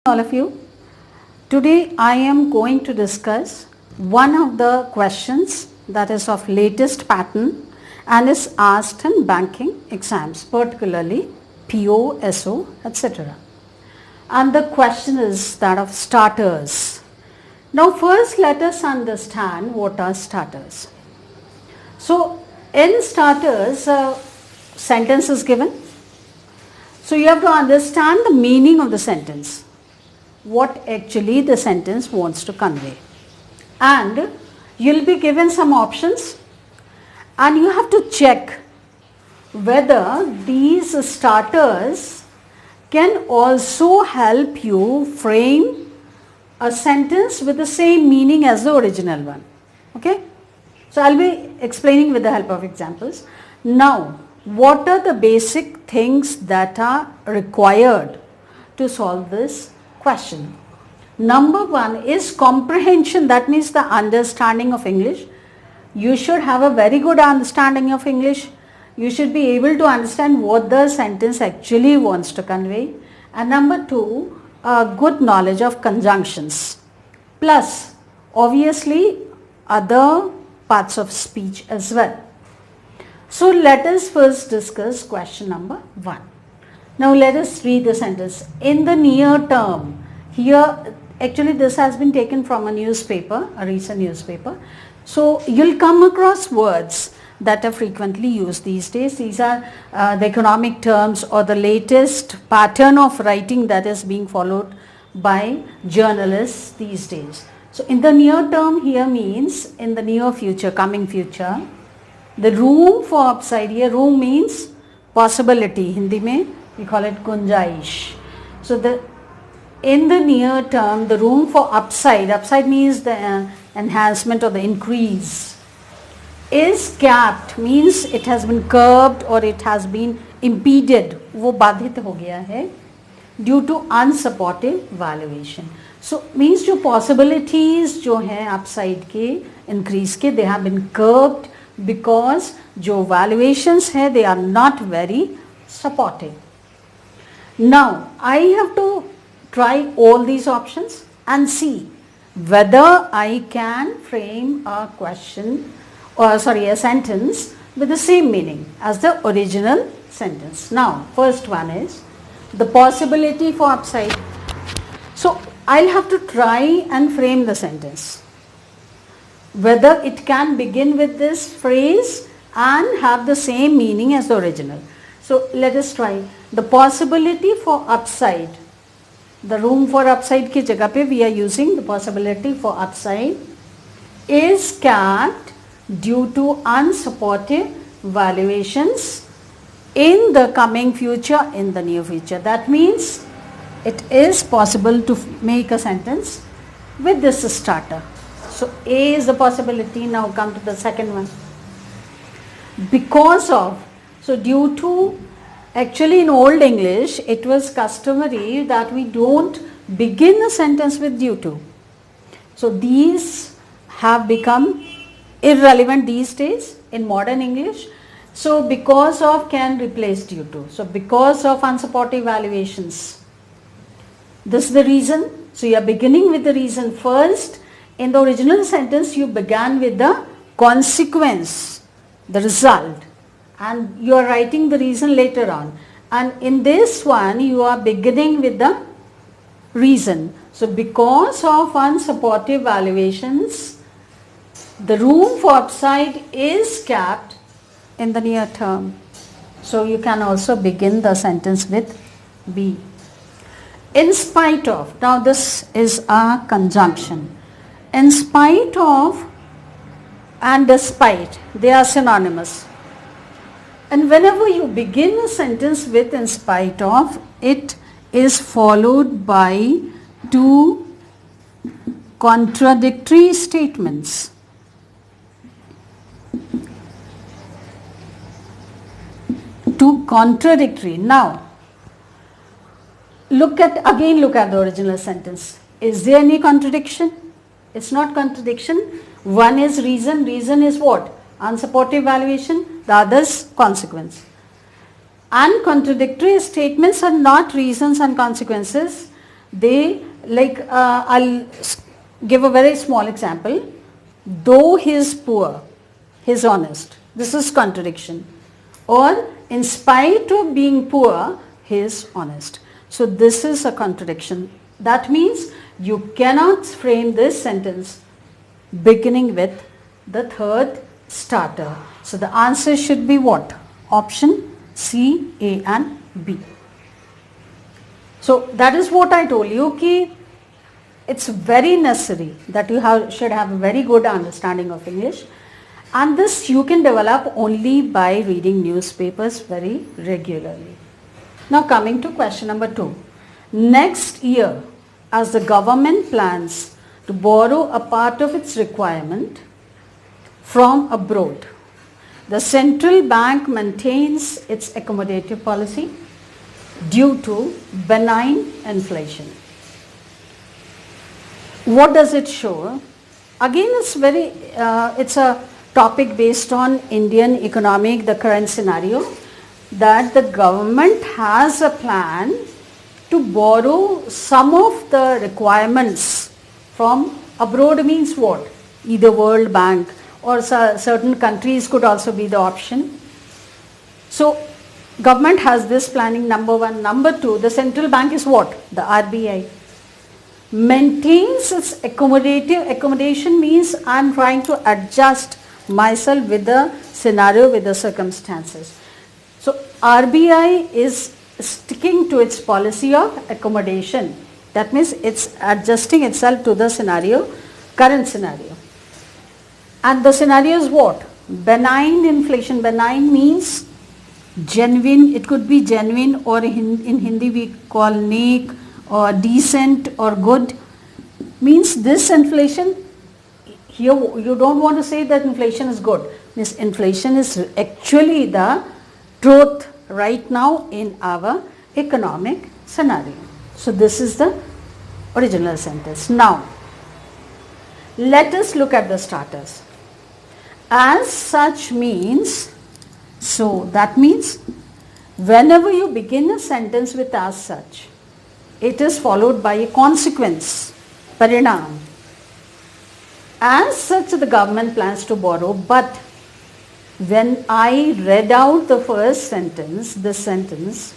all of you. Today I am going to discuss one of the questions that is of latest pattern and is asked in banking exams, particularly PO, SO, etc. And the question is that of starters. Now first let us understand what are starters. So in starters, a sentence is given. So you have to understand the meaning of the sentence, what actually the sentence wants to convey. And you'll be given some options and you have to check whether these starters can also help you frame a sentence with the same meaning as the original one. Okay? So I'll be explaining with the help of examples. Now, what are the basic things that are required to solve this question? Number one is comprehension, that means the understanding of English. You should have a very good understanding of English. You should be able to understand what the sentence actually wants to convey. And number two, a good knowledge of conjunctions. Plus, obviously, other parts of speech as well. So let us first discuss question number one. Now let us read the sentence. In the near term, here actually this has been taken from a newspaper, a recent newspaper. So you'll come across words that are frequently used these days. These are the economic terms or the latest pattern of writing that is being followed by journalists these days. So in the near term here means in the near future, coming future. The room for upside here, room means possibility. Hindi mein we call it gunjaish. So in the near term, the room for upside means the enhancement or the increase, is capped, means it has been curbed or it has been impeded, वो बाधित हो गया है due to unsupportive valuation. So means जो possibilities जो हैं upside के increase के, they have been curbed because जो valuations है they are not very supportive. Now I have to try all these options and see whether I can frame a question or a sentence with the same meaning as the original sentence. Now first one is the possibility for upside. So I'll have to try and frame the sentence, whether it can begin with this phrase and have the same meaning as the original. So let us try. The possibility for upside, the room for upside ki jagah pe we are using the possibility for upside is capped due to unsupportive valuations in the coming future, in the near future. That means it is possible to make a sentence with this starter. So A is the possibility. Now come to the second one. Because of, so due to, actually in Old English it was customary that we don't begin a sentence with due to. So these have become irrelevant these days in modern English. So because of can replace due to. So because of unsupportive valuations. This is the reason. So you are beginning with the reason first. In the original sentence you began with the consequence, the result, and you are writing the reason later on. And in this one you are beginning with the reason. So because of unsupportive valuations, the room for upside is capped in the near term. So you can also begin the sentence with B. In spite of, now this is a conjunction. In spite of and despite, they are synonymous. And whenever you begin a sentence with in spite of, it is followed by two contradictory statements. Two contradictory. Now, look at the original sentence. Is there any contradiction? It's not contradiction. One is reason. Reason is what? Unsupportive valuation. The other is consequence. And contradictory statements are not reasons and consequences. They like, I'll give a very small example. Though he is poor, he is honest. This is contradiction. Or in spite of being poor, he is honest. So this is a contradiction. That means you cannot frame this sentence beginning with the third starter. So the answer should be what? Option C, A and B. So that is what I told you, ki it's very necessary that you should have a very good understanding of English, and this you can develop only by reading newspapers very regularly. Now coming to question number 2. Next year, as the government plans to borrow a part of its requirement from abroad, the central bank maintains its accommodative policy due to benign inflation. What does it show? Again, it's a topic based on Indian economic, the current scenario, that the government has a plan to borrow some of the requirements from abroad. Means what? Either World Bank or certain countries could also be the option. So government has this planning, number 1. Number 2, the central bank is what? The RBI. Maintains its accommodation means I am trying to adjust myself with the scenario, with the circumstances. So RBI is sticking to its policy of accommodation. That means it's adjusting itself to the scenario, current scenario. And the scenario is what? Benign inflation. Benign means genuine. It could be genuine, or in Hindi we call neek, or decent, or good. Means this inflation, here you don't want to say that inflation is good. This inflation is actually the truth right now in our economic scenario. So this is the original sentence. Now let us look at the starters. As such means, so that means whenever you begin a sentence with as such, it is followed by a consequence, parinam. As such, the government plans to borrow, but when I read out the first sentence, this sentence,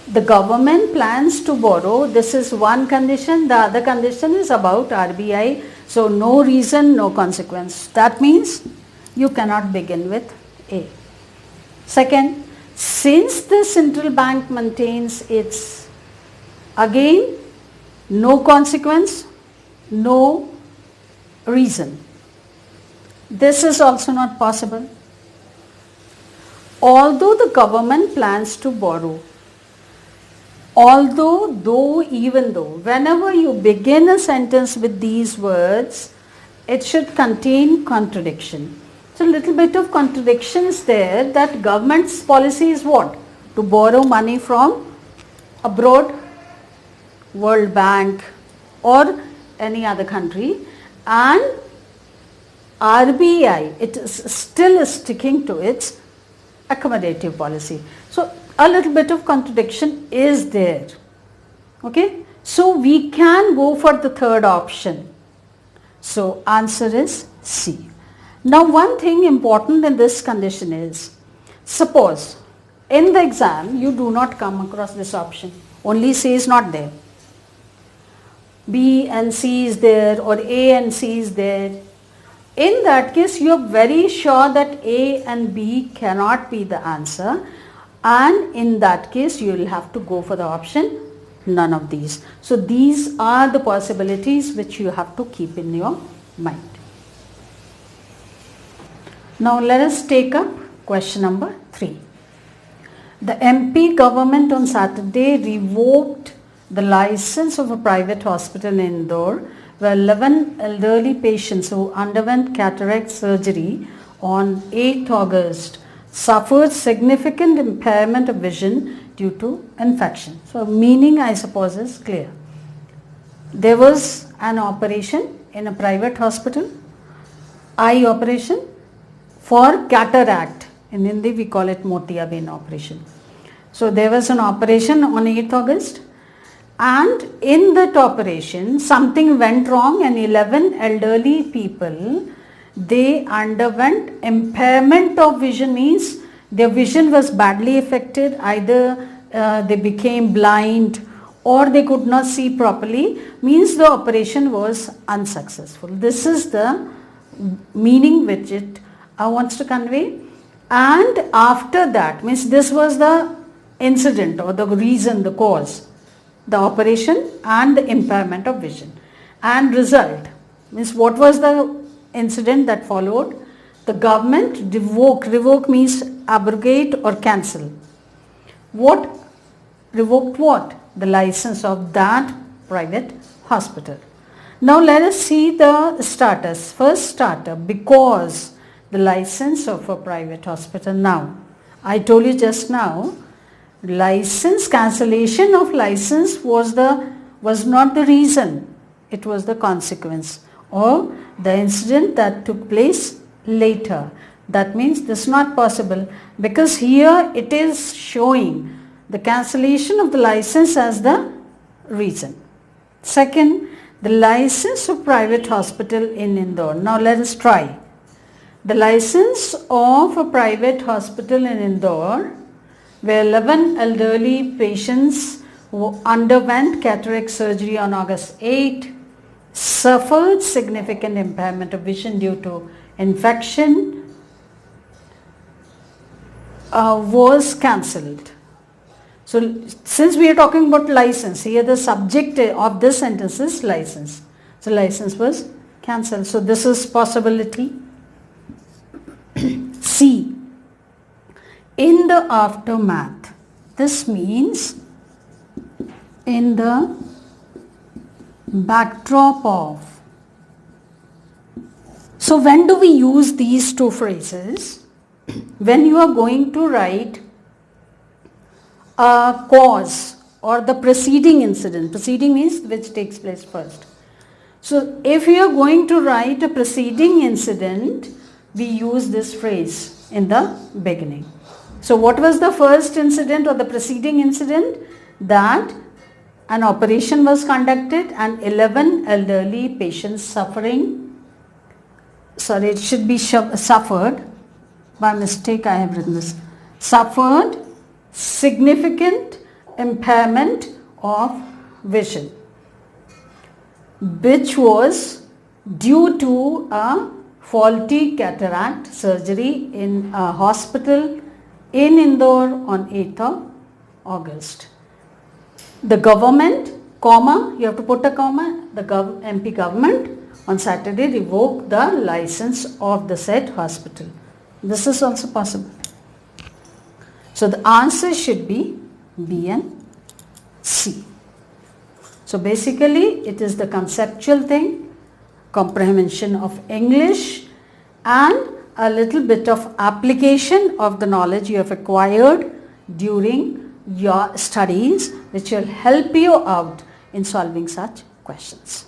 the government plans to borrow, this is one condition, the other condition is about RBI, so no reason, no consequence. That means you cannot begin with A. Second, since the central bank maintains its, again, no consequence, no reason. This is also not possible. Although the government plans to borrow, although, though, even though, whenever you begin a sentence with these words, it should contain contradiction. So, little bit of contradiction is there, that government's policy is what? To borrow money from abroad, World Bank or any other country, and RBI, it is still sticking to its accommodative policy. So a little bit of contradiction is there. Okay, so we can go for the third option. So answer is C. Now one thing important in this condition is, suppose in the exam you do not come across this option, only C is not there, B and C is there, or A and C is there. In that case, you are very sure that A and B cannot be the answer, and in that case you will have to go for the option none of these. So these are the possibilities which you have to keep in your mind. Now let us take up question number 3. The MP government on Saturday revoked the license of a private hospital in Indore, where 11 elderly patients who underwent cataract surgery on 8th August suffered significant impairment of vision due to infection. So meaning, I suppose, is clear. There was an operation in a private hospital, eye operation for cataract. In Hindi we call it motiyabind operation. So there was an operation on 8th August, And in that operation, something went wrong and 11 elderly people, they underwent impairment of vision, means their vision was badly affected, either they became blind or they could not see properly, means the operation was unsuccessful. This is the meaning which it wants to convey. And after that, means this was the incident or the reason, the cause, the operation and the impairment of vision. And result, means what was the incident that followed? The government revoke means abrogate or cancel. What revoked? What? The license of that private hospital. Now let us see the starters. First starter, because the license of a private hospital. Now, I told you just now, cancellation of license was not the reason, it was the consequence or the incident that took place later. That means this is not possible, because here it is showing the cancellation of the license as the reason. Second, the license of private hospital in Indore. Now let us try. The license of a private hospital in Indore, where 11 elderly patients who underwent cataract surgery on August 8, suffered significant impairment of vision due to infection, was cancelled. So since we are talking about license, here the subject of this sentence is license. So license was cancelled. So this is possibility. C. In the aftermath. This means in the backdrop of. So when do we use these two phrases? When you are going to write a cause or the preceding incident. Preceding means which takes place first. So if you are going to write a preceding incident, we use this phrase in the beginning. So what was the first incident or the preceding incident? That an operation was conducted and 11 elderly patients suffered. By mistake I have written this. Suffered significant impairment of vision, which was due to a faulty cataract surgery in a hospital in Indore on 8th of August. The government, comma, you have to put a comma, the MP government on Saturday revoked the license of the said hospital. This is also possible. So the answer should be B and C. So basically it is the conceptual thing, comprehension of English and a little bit of application of the knowledge you have acquired during your studies, which will help you out in solving such questions.